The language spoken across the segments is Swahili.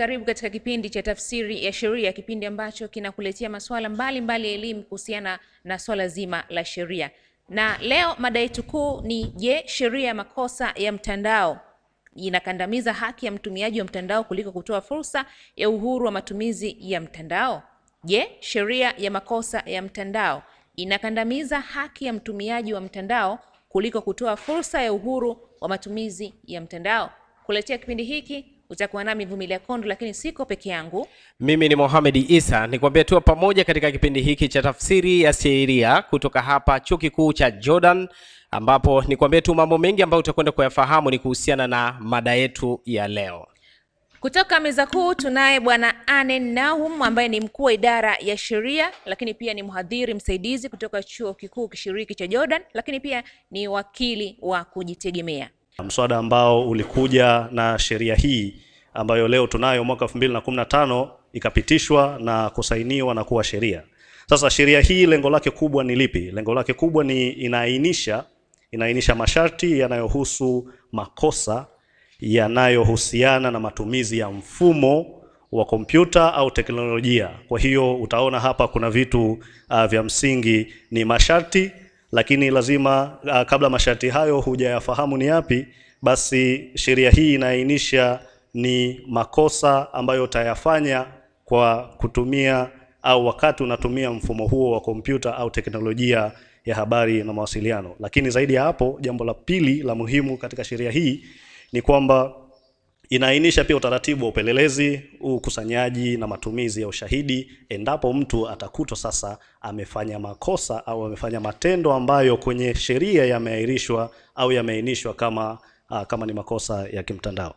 karibu katika kipindi cha tafsiri ya sheria, kipindi ambacho kinakuletea masuala mbalimbali ya elimu kuhusiana na swala zima la sheria. Na leo mada yetu kuu ni je, sheria ya makosa ya mtandao inakandamiza haki ya mtumiaji wa mtandao kuliko kutoa fursa ya uhuru wa matumizi ya mtandao? Je, sheria ya makosa ya mtandao inakandamiza haki ya mtumiaji wa mtandao kuliko kutoa fursa ya uhuru wa matumizi ya mtandao? Kuletea kipindi hiki utakuwa nami Vumilia Kondo, lakini siko peke yangu. Mimi ni Mohamed Isa. Nikwambia tu pamoja katika kipindi hiki cha tafsiri ya sheria kutoka hapa Chuo Kikuu cha Jordan, ambapo nikwambia tu mambo mengi ambayo utakwenda kuyafahamu ni kuhusiana na mada yetu ya leo. Kutoka meza kuu tunaye bwana Anen Nahum ambaye ni mkuu wa idara ya sheria, lakini pia ni mhadhiri msaidizi kutoka Chuo Kikuu Kishiriki cha Jordan, lakini pia ni wakili wa kujitegemea. Mswada ambao ulikuja na sheria hii ambayo leo tunayo mwaka 2015 ikapitishwa na kusainiwa na kuwa sheria. Sasa sheria hii lengo lake kubwa ni lipi? Lengo lake kubwa ni inaainisha masharti yanayohusu makosa yanayohusiana na matumizi ya mfumo wa kompyuta au teknolojia. Kwa hiyo utaona hapa kuna vitu vya msingi ni masharti, lakini lazima kabla masharti hayo hujayafahamu ni yapi, basi sheria hii inaainisha ni makosa ambayo utayafanya kwa kutumia au wakati unatumia mfumo huo wa kompyuta au teknolojia ya habari na mawasiliano. Lakini zaidi ya hapo, jambo la pili la muhimu katika sheria hii ni kwamba inaainisha pia utaratibu wa upelelezi, ukusanyaji na matumizi ya ushahidi endapo mtu atakutwa sasa amefanya makosa au amefanya matendo ambayo kwenye sheria yameainishwa au yameainishwa kama ni makosa ya kimtandao.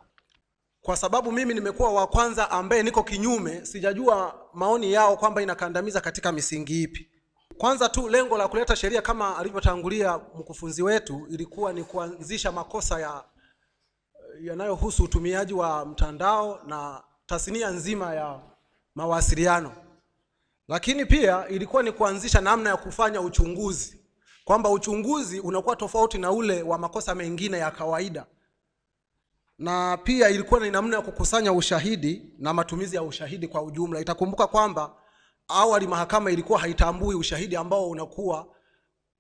Kwa sababu mimi nimekuwa wa kwanza ambaye niko kinyume, sijajua maoni yao kwamba inakandamiza katika misingi ipi. Kwanza tu lengo la kuleta sheria kama alivyotangulia mkufunzi wetu ilikuwa ni kuanzisha makosa yanayohusu utumiaji wa mtandao na tasnia nzima ya mawasiliano. Lakini pia ilikuwa ni kuanzisha namna ya kufanya uchunguzi, kwamba uchunguzi unakuwa tofauti na ule wa makosa mengine ya kawaida. Na pia ilikuwa ni namna ya kukusanya ushahidi na matumizi ya ushahidi kwa ujumla. Itakumbuka kwamba awali mahakama ilikuwa haitambui ushahidi ambao unakuwa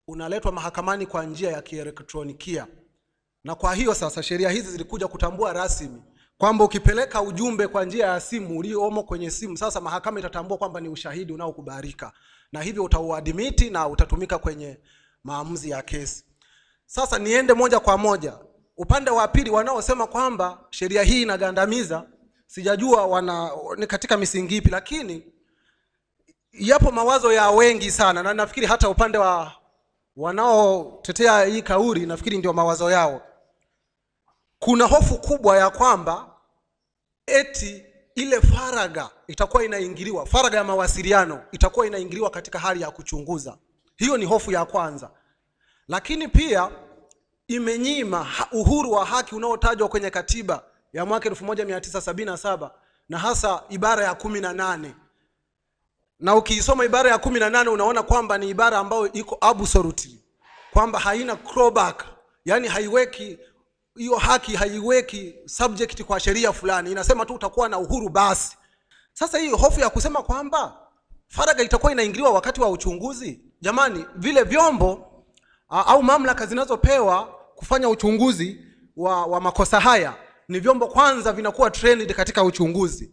unaletwa mahakamani kwa njia ya kielektronikia. Na kwa hiyo sasa sheria hizi zilikuja kutambua rasmi kwamba ukipeleka ujumbe kwa njia ya simu uliomo kwenye simu, sasa mahakama itatambua kwamba ni ushahidi unaokubalika, na hivyo utauadmiti na utatumika kwenye maamuzi ya kesi. Sasa niende moja kwa moja upande wa pili wanaosema kwamba sheria hii inagandamiza, sijajua ni katika misingi ipi, lakini yapo mawazo ya wengi sana, na nafikiri hata upande wa wanaotetea hii kauli nafikiri ndio mawazo yao. Kuna hofu kubwa ya kwamba eti ile faragha itakuwa inaingiliwa, faragha ya mawasiliano itakuwa inaingiliwa katika hali ya kuchunguza. Hiyo ni hofu ya kwanza. Lakini pia imenyima uhuru wa haki unaotajwa kwenye katiba ya mwaka 1977 na hasa ibara ya 18. Na ukiisoma ibara ya 18 unaona kwamba ni ibara ambayo iko absolute, kwamba haina clawback, yani haiweki hiyo haki, haiweki subject kwa sheria fulani, inasema tu utakuwa na uhuru basi. Sasa hii hofu ya kusema kwamba faragha itakuwa inaingiliwa wakati wa uchunguzi, jamani, vile vyombo au mamlaka zinazopewa kufanya uchunguzi wa makosa haya ni vyombo kwanza vinakuwa trained katika uchunguzi,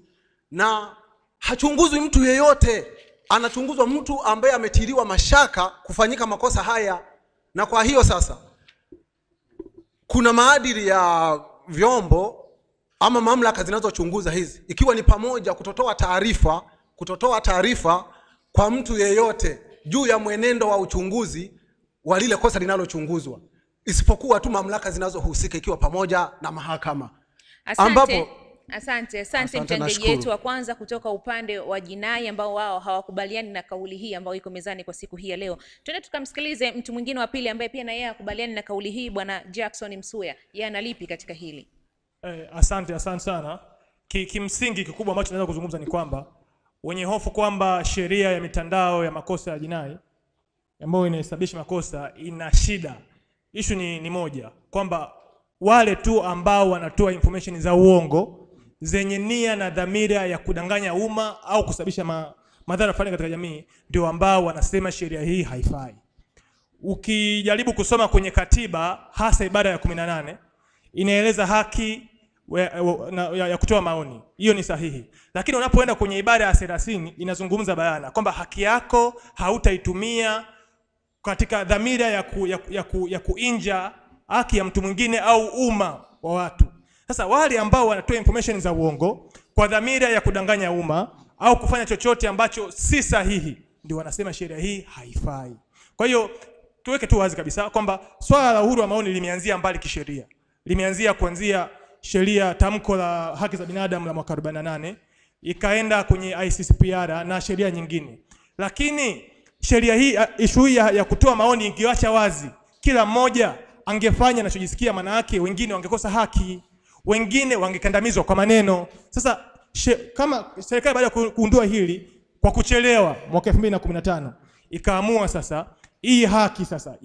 na hachunguzwi mtu yeyote, anachunguzwa mtu ambaye ametiliwa mashaka kufanyika makosa haya. Na kwa hiyo sasa kuna maadili ya vyombo ama mamlaka zinazochunguza hizi, ikiwa ni pamoja kutotoa taarifa kwa mtu yeyote juu ya mwenendo wa uchunguzi wa lile kosa linalochunguzwa, isipokuwa tu mamlaka zinazohusika, ikiwa pamoja na mahakama. Asante mtendaji wetu wa kwanza kutoka upande wa jinai ambao wao hawakubaliani na kauli hii ambayo iko mezani kwa siku hii ya leo. Twende tukamsikilize mtu mwingine wa pili ambaye pia na yeye hakubaliani na kauli hii, bwana Jackson Msuya. Yeye analipi katika hili? Asante sana. Kimsingi kikubwa ambacho tunaweza kuzungumza ni kwamba wenye hofu kwamba sheria ya mitandao ya makosa ya jinai ambayo inasababisha makosa ina shida. Issue ni moja, kwamba wale tu ambao wanatoa information za uongo zenye nia na dhamira ya kudanganya umma au kusababisha madhara fulani katika jamii ndio ambao wanasema sheria hii haifai. Ukijaribu kusoma kwenye katiba, hasa ibara ya 18 inaeleza haki ya kutoa maoni. Hiyo ni sahihi. Lakini unapoenda kwenye ibara ya 30 inazungumza bayana kwamba haki yako hautaitumia katika dhamira ya kuinja haki ya mtu mwingine au umma wa watu. Sasa wale ambao wanatoa information za uongo kwa dhamira ya kudanganya umma au kufanya chochote ambacho si sahihi ndio wanasema sheria hii haifai. Kwa hiyo tuweke tu wazi kabisa kwamba swala la uhuru wa maoni limeanzia mbali kisheria. Limeanzia kuanzia sheria tamko la haki za binadamu la mwaka 48, ikaenda kwenye ICCPR na sheria nyingine. Lakini sheria hii, issue ya kutoa maoni ingeacha wazi, kila mmoja angefanya anachojisikia, maana yake wengine wangekosa haki, wengine wangekandamizwa kwa maneno. Sasa kama serikali baada ya kuundua hili kwa kuchelewa mwaka 2015 ikaamua sasa hii haki sasa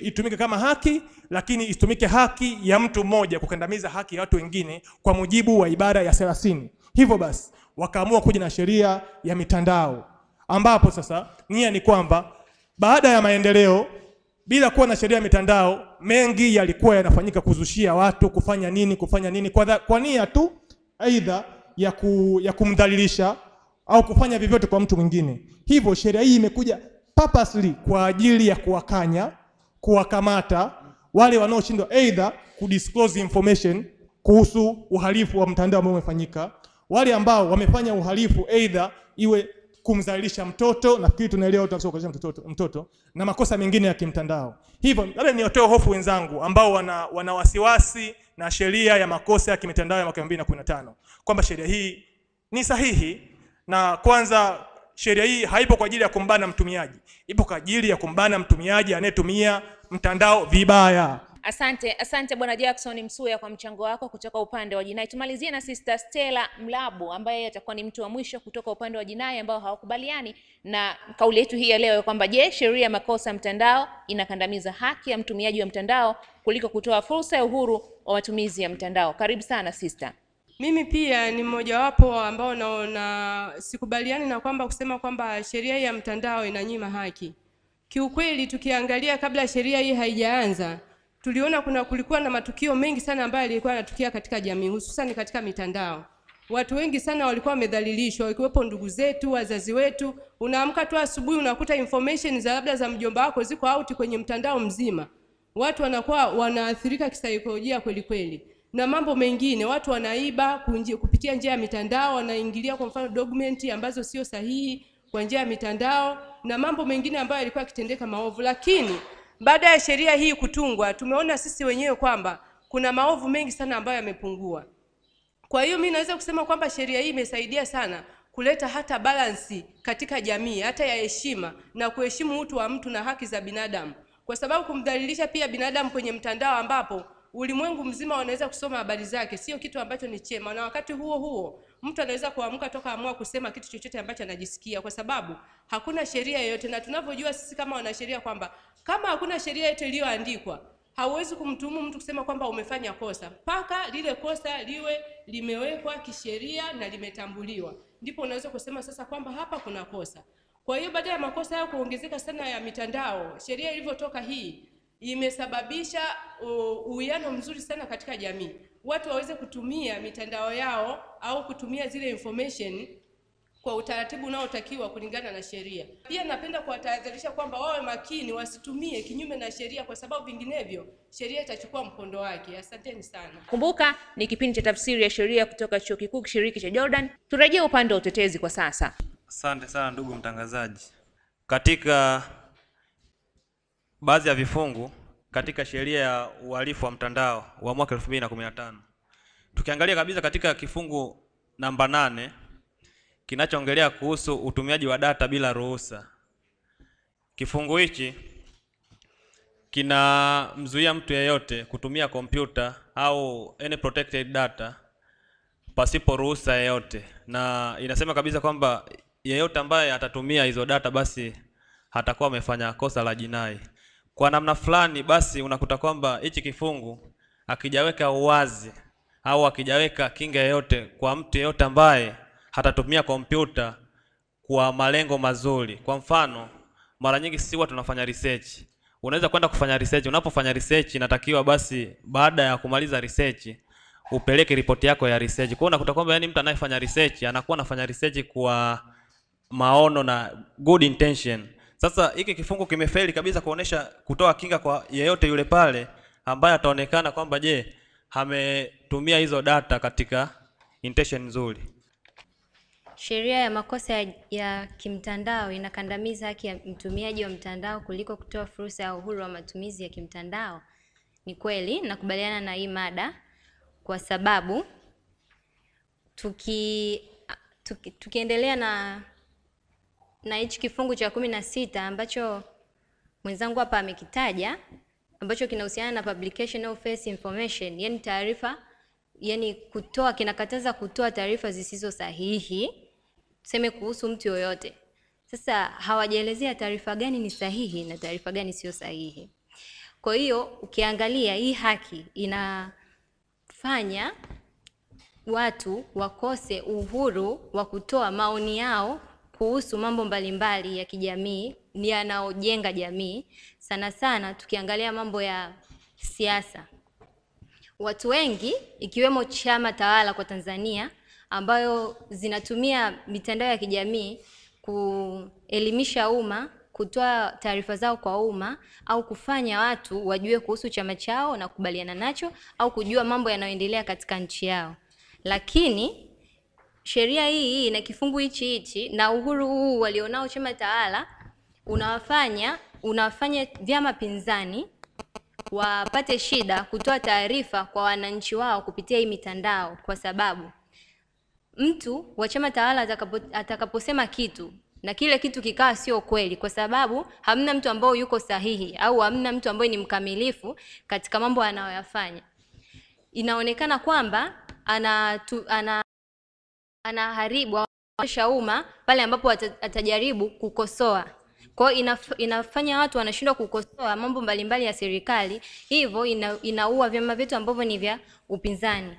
itumike kama haki, lakini isitumike haki ya mtu mmoja kukandamiza haki ya watu wengine kwa mujibu wa ibara ya 30. Hivyo basi wakaamua kuja na sheria ya mitandao, ambapo sasa nia ni kwamba baada ya maendeleo, bila kuwa na sheria ya mitandao, mengi yalikuwa yanafanyika kuzushia watu kufanya nini kwa nia tu aidha ya kumdhalilisha au kufanya vyovyote kwa mtu mwingine. Hivyo sheria hii imekuja purposely kwa ajili ya kuwakanya, kuwakamata wale wanaoshindwa aidha kudisclose information kuhusu uhalifu wa mtandao ambao umefanyika, wale ambao wamefanya uhalifu aidha iwe kumdhalilisha mtoto, nafikiri tunaelewa tutakachokosea mtoto na makosa mengine ya kimtandao. Hivyo labda niwatoe hofu wenzangu ambao wana wasiwasi na sheria ya makosa ya kimitandao ya mwaka 2015 kwamba sheria hii ni sahihi. Na kwanza, sheria hii haipo kwa ajili ya kumbana mtumiaji, ipo kwa ajili ya kumbana mtumiaji anayetumia mtandao vibaya. Asante Bwana Jackson Msuya kwa mchango wako kutoka upande wa jinai. Tumalizie na Sister Stella Mlabu ambaye atakuwa ni mtu wa mwisho kutoka upande wa jinai ambao hawakubaliani na kauli yetu hii ya leo kwamba sheria ya makosa ya mtandao inakandamiza haki ya mtumiaji wa mtandao kuliko kutoa fursa ya uhuru wa matumizi ya mtandao. Karibu sana Sister. Mimi pia ni mmoja wapo ambao naona sikubaliani na kwamba kusema kwamba sheria ya mtandao inanyima haki. Kiukweli tukiangalia kabla sheria hii haijaanza, tuliona kulikuwa na matukio mengi sana ambayo yalikuwa yanatukia katika jamii, hususan katika mitandao. Watu wengi sana walikuwa wamedhalilishwa, wakiwepo ndugu zetu, wazazi wetu. Unaamka tu asubuhi unakuta information za labda za mjomba wako ziko out kwenye mtandao mzima. Watu wanakuwa wanaathirika kisaikolojia kweli kweli. Na mambo mengine, watu wanaiba kupitia njia ya mitandao, wanaingilia kwa mfano document ambazo sio sahihi kwa njia ya mitandao, na mambo mengine ambayo yalikuwa yakitendeka maovu. Lakini baada ya sheria hii kutungwa, tumeona sisi wenyewe kwamba kuna maovu mengi sana ambayo yamepungua. Kwa hiyo mimi naweza kusema kwamba sheria hii imesaidia sana kuleta hata balance katika jamii, hata ya heshima na kuheshimu utu wa mtu na haki za binadamu. Kwa sababu kumdhalilisha pia binadamu kwenye mtandao ambapo ulimwengu mzima wanaweza kusoma habari zake, sio kitu ambacho ni chema. Na wakati huo huo mtu anaweza kuamka toka amua kusema kitu chochote ambacho anajisikia, kwa sababu hakuna sheria yoyote. Na tunavyojua sisi kama wanasheria kwamba kama hakuna sheria yote iliyoandikwa, hauwezi kumtuhumu mtu kusema kwamba umefanya kosa mpaka lile kosa liwe limewekwa kisheria na limetambuliwa, ndipo unaweza kusema sasa kwamba hapa kuna kosa. Kwa hiyo baada ya makosa hayo kuongezeka sana ya mitandao, sheria ilivyotoka hii imesababisha uwiano mzuri sana katika jamii. Watu waweze kutumia mitandao yao au kutumia zile information kwa utaratibu unaotakiwa kulingana na sheria. Pia napenda kuwatahadharisha kwamba wawe makini, wasitumie kinyume na sheria, kwa sababu vinginevyo sheria itachukua mkondo wake. Asanteni sana. Kumbuka ni kipindi cha tafsiri ya sheria kutoka Chuo Kikuu Kishiriki cha Jordan. Turejee upande wa utetezi kwa sasa. Asante sana ndugu mtangazaji. Katika baadhi ya vifungu katika sheria ya uhalifu wa mtandao wa mwaka 2015, tukiangalia kabisa katika kifungu namba 8 kinachoongelea kuhusu utumiaji wa data bila ruhusa, kifungu hichi kinamzuia mtu yeyote kutumia kompyuta au any protected data pasipo ruhusa yeyote, na inasema kabisa kwamba yeyote ambaye atatumia hizo data basi hatakuwa amefanya kosa la jinai. Kwa namna fulani basi unakuta kwamba hichi kifungu akijaweka uwazi au akijaweka kinga yoyote kwa mtu yeyote ambaye hatatumia kompyuta kwa malengo mazuri. Kwa mfano, mara nyingi sisi huwa tunafanya research. Unaweza kwenda kufanya research. Unapofanya research inatakiwa basi baada ya kumaliza research upeleke ripoti yako ya research. Kwa hiyo unakuta kwamba yani mtu anayefanya research anakuwa anafanya research kwa maono na good intention. Sasa hiki kifungu kimefeli kabisa kuonesha kutoa kinga kwa yeyote yule pale ambaye ataonekana kwamba je, ametumia hizo data katika intention nzuri. Sheria ya makosa ya kimtandao inakandamiza haki ya mtumiaji wa mtandao kuliko kutoa fursa ya uhuru wa matumizi ya kimtandao. Ni kweli, nakubaliana na hii mada kwa sababu tukiendelea na hichi kifungu cha 16 ambacho mwenzangu hapa amekitaja, ambacho kinahusiana na publication of false information, yani taarifa, yani kinakataza kutoa taarifa zisizo sahihi, tuseme kuhusu mtu yoyote. Sasa hawajaelezea taarifa gani ni sahihi na taarifa gani sio sahihi. Kwa hiyo ukiangalia hii haki inafanya watu wakose uhuru wa kutoa maoni yao kuhusu mambo mbalimbali ya kijamii yanayojenga jamii. Sana sana tukiangalia mambo ya siasa, watu wengi ikiwemo chama tawala kwa Tanzania ambayo zinatumia mitandao ya kijamii kuelimisha umma, kutoa taarifa zao kwa umma, au kufanya watu wajue kuhusu chama chao na kukubaliana nacho, au kujua mambo yanayoendelea katika nchi yao. Lakini sheria hii na kifungu hichi na uhuru huu walionao chama tawala unawafanya vyama pinzani wapate shida kutoa taarifa kwa wananchi wao kupitia hii mitandao, kwa sababu mtu wa chama tawala atakaposema kitu na kile kitu kikaa sio kweli, kwa sababu hamna mtu ambao yuko sahihi au hamna mtu ambaye ni mkamilifu katika mambo anayoyafanya, inaonekana kwamba anaharibu umma pale ambapo atajaribu kukosoa. Kwa hiyo inafanya watu wanashindwa kukosoa mambo mbalimbali ya serikali, hivyo inaua vyama vyetu ambavyo ni vya upinzani.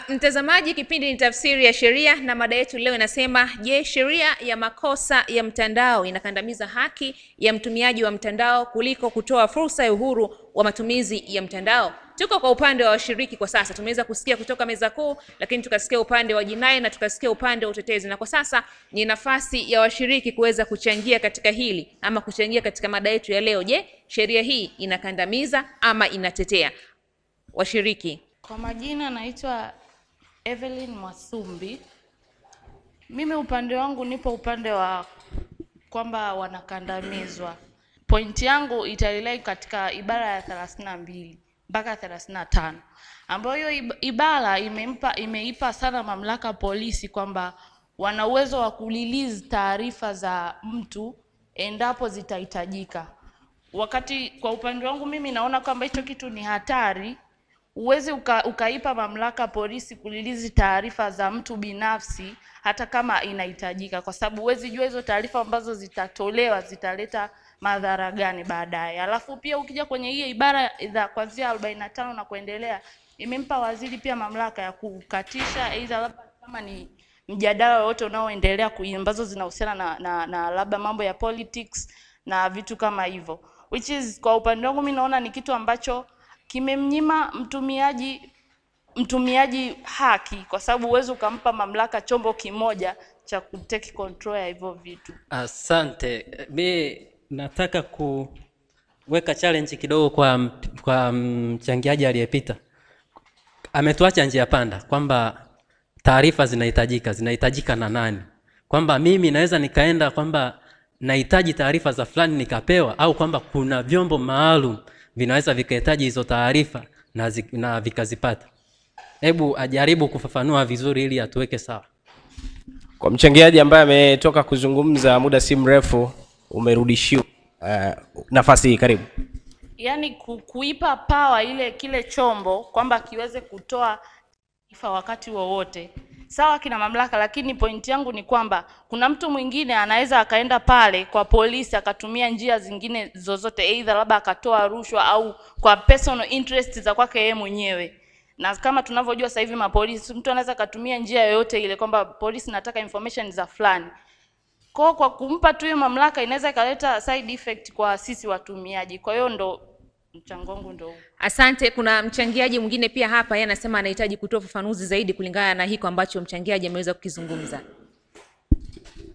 Mtazamaji, kipindi ni Tafsiri ya Sheria na mada yetu leo inasema, je, sheria ya makosa ya mtandao inakandamiza haki ya mtumiaji wa mtandao kuliko kutoa fursa ya uhuru wa matumizi ya mtandao? Tuko kwa upande wa washiriki kwa sasa. Tumeweza kusikia kutoka meza kuu, lakini tukasikia upande wa jinai na tukasikia upande wa utetezi, na kwa sasa ni nafasi ya washiriki kuweza kuchangia katika hili ama kuchangia katika mada yetu ya leo. Je, sheria hii inakandamiza ama inatetea? Washiriki. Kwa majina naitwa Evelyn Mwasumbi. Mimi upande wangu nipo upande wa kwamba wanakandamizwa. Point yangu itarelay katika ibara ya 32 mpaka 35, ambayo hiyo ibara imeipa sana mamlaka polisi kwamba wana uwezo wa kurelease taarifa za mtu endapo zitahitajika. Wakati kwa upande wangu mimi naona kwamba hicho kitu ni hatari. Uwezi ukaipa mamlaka polisi kurelease taarifa za mtu binafsi hata kama inahitajika, kwa sababu uwezi jua hizo taarifa ambazo zitatolewa zitaleta madhara gani baadaye. Alafu pia ukija kwenye hii ibara za kuanzia 45 na kuendelea, imempa waziri pia mamlaka ya kukatisha aidha labda kama ni mjadala wote unaoendelea ambazo zinahusiana na labda mambo ya politics na vitu kama hivyo, which is kwa upande wangu mimi naona ni kitu ambacho kimemnyima mtumiaji haki, kwa sababu uwezo ukampa mamlaka chombo kimoja cha kutake control ya hivyo vitu. Asante. Mimi nataka kuweka challenge kidogo kwa mchangiaji aliyepita. Ametuacha njia panda kwamba taarifa zinahitajika na nani, kwamba mimi naweza nikaenda kwamba nahitaji taarifa za fulani nikapewa, au kwamba kuna vyombo maalum vinaweza vikahitaji hizo taarifa na vikazipata. Hebu ajaribu kufafanua vizuri ili atuweke sawa. Kwa mchangiaji ambaye ametoka kuzungumza muda si mrefu, umerudishiwa nafasi hii, karibu. Yaani kuipa power kile chombo kwamba kiweze kutoa taarifa wakati wowote. Sawa kina mamlaka, lakini point yangu ni kwamba kuna mtu mwingine anaweza akaenda pale kwa polisi akatumia njia zingine zozote, either labda akatoa rushwa au kwa personal interest za kwake yeye mwenyewe. Na kama tunavyojua sasa hivi mapolisi, mtu anaweza kutumia njia yoyote ile kwamba polisi nataka information za fulani. Kwa kumpa tu hiyo mamlaka inaweza ikaleta side effect kwa sisi watumiaji. Kwa hiyo ndo mchango wangu ndo. Asante. Kuna mchangiaji mwingine pia hapa, yeye anasema anahitaji kutoa ufafanuzi zaidi kulingana na hiko ambacho mchangiaji ameweza kukizungumza.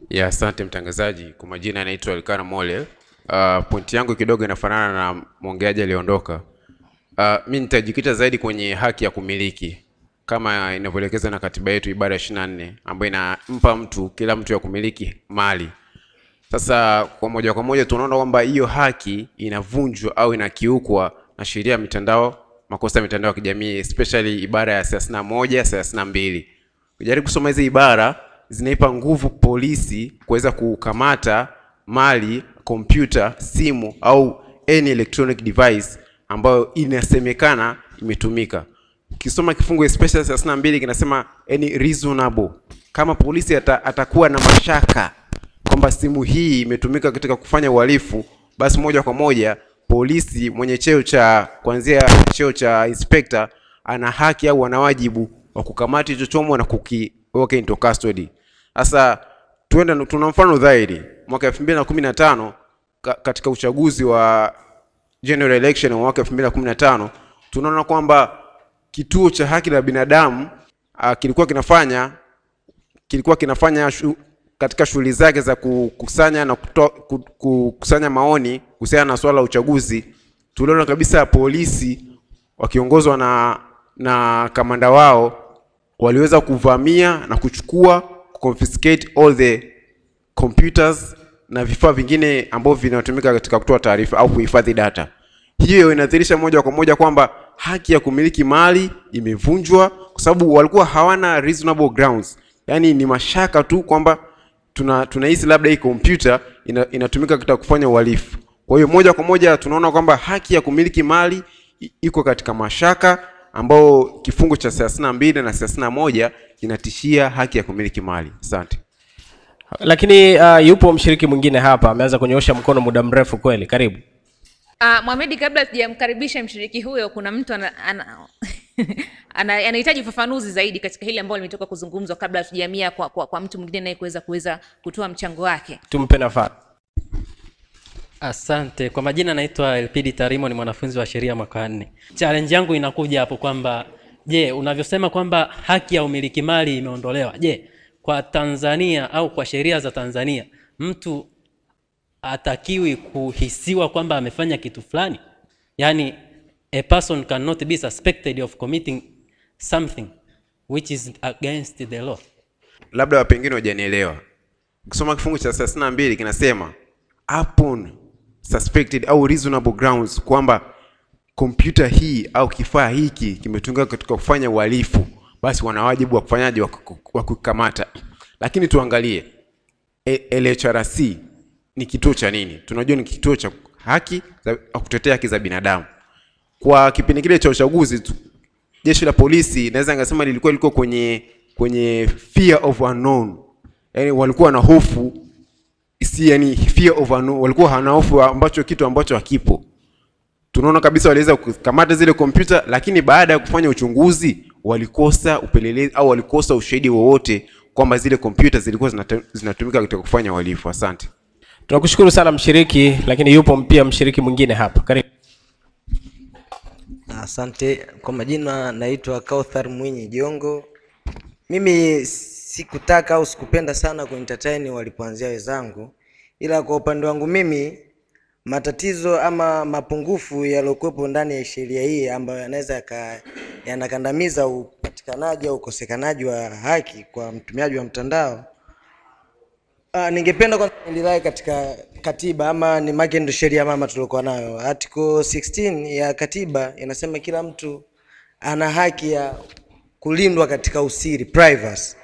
Ya, asante mtangazaji. Kwa majina anaitwa Elkana Mole. Pointi yangu kidogo inafanana na mwongeaji aliondoka. Mimi nitajikita zaidi kwenye haki ya kumiliki kama inavyoelekezwa na katiba yetu ibara 24 ambayo inampa mtu, kila mtu ya kumiliki mali. Sasa kwa moja tunaona kwamba hiyo haki inavunjwa au inakiukwa na sheria ya mitandao, makosa ya mitandao ya kijamii, especially ibara ya 31, 32. Ukijaribu kusoma hizo ibara zinaipa nguvu polisi kuweza kukamata mali, kompyuta, simu au any electronic device ambayo inasemekana imetumika. Ukisoma kifungu especially 32 kinasema any reasonable. Kama polisi atakuwa na mashaka kwamba simu hii imetumika katika kufanya uhalifu, basi moja kwa moja polisi mwenye cheo cha kuanzia cheo cha inspector ana haki au ana wajibu wa kukamata hicho chombo na kukiweka into custody. Sasa tuna mfano dhahiri mwaka 2015 katika uchaguzi wa general election wa mwaka 2015 tunaona kwamba kituo cha haki la binadamu kilikuwa kinafanya katika shughuli zake za kukusanya na kukusanya maoni kuhusiana na swala la uchaguzi. Tuliona kabisa polisi wakiongozwa na kamanda wao waliweza kuvamia na kuchukua, confiscate all the computers na vifaa vingine ambavyo vinatumika katika kutoa taarifa au kuhifadhi data. Hiyo inadhihirisha moja kwa moja kwamba haki ya kumiliki mali imevunjwa kwa sababu walikuwa hawana reasonable grounds. Yaani ni mashaka tu kwamba tunahisi labda hii kompyuta inatumika katika kufanya uhalifu. Kwa hiyo moja kwa moja tunaona kwamba haki ya kumiliki mali iko katika mashaka ambao kifungu cha 32 na 31 kinatishia haki ya kumiliki mali. Asante. Lakini yupo mshiriki mwingine hapa ameanza kunyoosha mkono muda mrefu kweli. Karibu. Mohamed, kabla sijamkaribisha mshiriki huyo, kuna mtu anahitaji ufafanuzi zaidi katika hili ambalo limetoka kuzungumzwa kabla tujamia kwa mtu mwingine naye kuweza kutoa mchango wake. Tumpe nafasi. Asante. Kwa majina naitwa Elpidi Tarimo, ni mwanafunzi wa sheria mwaka 4. Challenge yangu inakuja hapo kwamba je, unavyosema kwamba haki ya umiliki mali imeondolewa. Je, kwa Tanzania au kwa sheria za Tanzania mtu atakiwi kuhisiwa kwamba amefanya kitu fulani? Yani a person cannot be suspected of committing something which is against the law. Labda pengine hujanielewa. Ukisoma kifungu cha 32 kinasema upon suspected au reasonable grounds kwamba kompyuta hii au kifaa hiki kimetumika katika kufanya uhalifu, basi wana wajibu wa kufanyaje, wa kukamata. Lakini tuangalie LHRC ni kituo cha nini? Tunajua ni kituo cha haki za kutetea haki za binadamu. Kwa kipindi kile cha uchaguzi jeshi la polisi naweza ngasema lilikuwa kwenye fear of unknown. Yaani walikuwa na hofu, yani fear of unknown, walikuwa hana hofu ambacho kitu ambacho hakipo. Tunaona kabisa waliweza kukamata zile kompyuta, lakini baada ya kufanya uchunguzi walikosa upelelezi au walikosa ushahidi wowote kwamba zile kompyuta zilikuwa zinatumika katika kufanya uhalifu. Asante. Tunakushukuru sana mshiriki, lakini yupo pia mshiriki mwingine hapa. Karibu. Asante. Kwa majina naitwa Kauthar Mwinyi Jongo. Mimi sikutaka au sikupenda sana kuentertain walipoanzia wenzangu, ila kwa upande wangu mimi matatizo ama mapungufu yaliokuwepo ndani ya sheria hii ambayo yanaweza yanakandamiza upatikanaji au ukosekanaji wa haki kwa mtumiaji wa mtandao. Ningependa kwanza nililai katika katiba ama ni magendo sheria mama tulikuwa nayo. Article 16 ya katiba inasema kila mtu ana haki ya kulindwa katika usiri, privacy.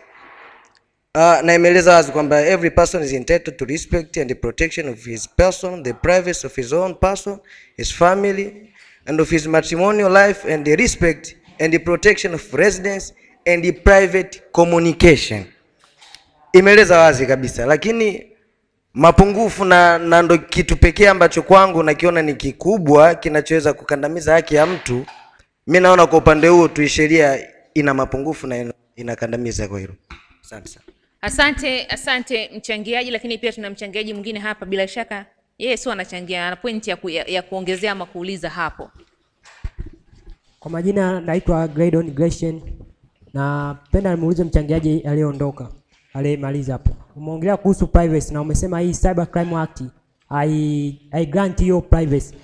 Na imeeleza wazi kwamba every person is entitled to respect and the protection of his person, the privacy of his own person, his family, and of his matrimonial life, and the respect and the protection of residence and the private communication. Imeeleza wazi kabisa, lakini mapungufu na ndo kitu pekee ambacho kwangu nakiona ni kikubwa kinachoweza kukandamiza haki ya mtu Mimi naona kwa upande huo tu sheria ina mapungufu na inakandamiza kwa hilo. Asante sana. Asante mchangiaji, lakini pia tuna mchangiaji mwingine hapa, bila shaka yeye sio anachangia, ana point ya kuongezea ama kuuliza hapo. Kwa majina naitwa Graydon Gretchen. Napenda nimuulize mchangiaji aliyeondoka, aliyemaliza hapo. Umeongelea kuhusu privacy na umesema hii Cyber Crime Act I grant hiyo privacy.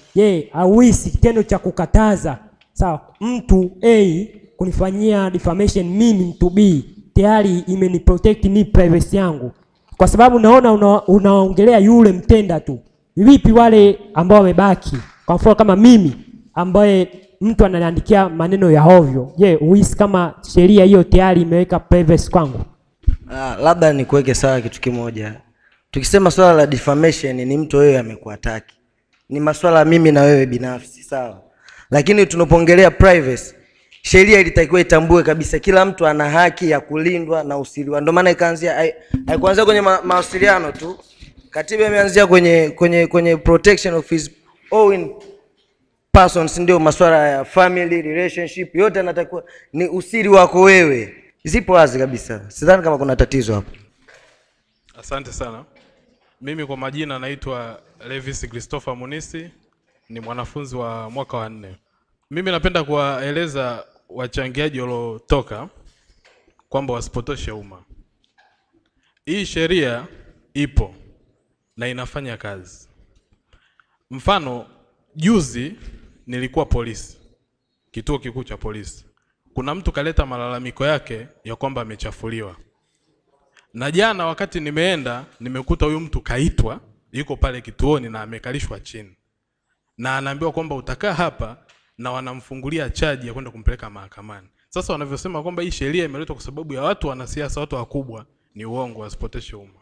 Hauhisi kitendo cha kukataza sawa mtu A kunifanyia defamation mimi mtu B tayari imeniprotect ni privacy yangu? Kwa sababu naona unaongelea yule mtenda tu. Vipi wale ambao wamebaki? Kwa mfano kama mimi ambaye mtu ananiandikia maneno ya ovyo. Uhisi kama sheria hiyo tayari imeweka privacy kwangu? Labda nikuweke sawa kitu kimoja. Tukisema swala la defamation ni mtu wewe amekuataki. Ni masuala mimi na wewe binafsi, sawa? Lakini tunapoongelea privacy, sheria ilitakiwa itambue kabisa kila mtu ana haki ya kulindwa na usiri. Ndio maana haikuanzia kwenye mawasiliano tu. Katiba imeanzia kwenye protection of his own persons, ndio masuala ya family relationship yote yanatakiwa ni usiri wako wewe. Zipo wazi kabisa. Sidhani kama kuna tatizo hapo. Asante sana. Mimi kwa majina naitwa Levis Christopher Munisi, ni mwanafunzi wa mwaka wa 4. Mimi napenda kuwaeleza wachangiaji waliotoka kwamba wasipotoshe umma. Hii sheria ipo na inafanya kazi. Mfano, juzi nilikuwa polisi, kituo kikuu cha polisi. Kuna mtu kaleta malalamiko yake ya kwamba amechafuliwa. Na jana wakati nimeenda, nimekuta huyu mtu kaitwa, yuko pale kituoni na amekalishwa chini. Na anaambiwa kwamba utakaa hapa na wanamfungulia charge ya kwenda kumpeleka mahakamani. Sasa wanavyosema kwamba hii sheria imeletwa kwa sababu ya watu wanasiasa, watu wakubwa, ni uongo, wasipotoshe umma.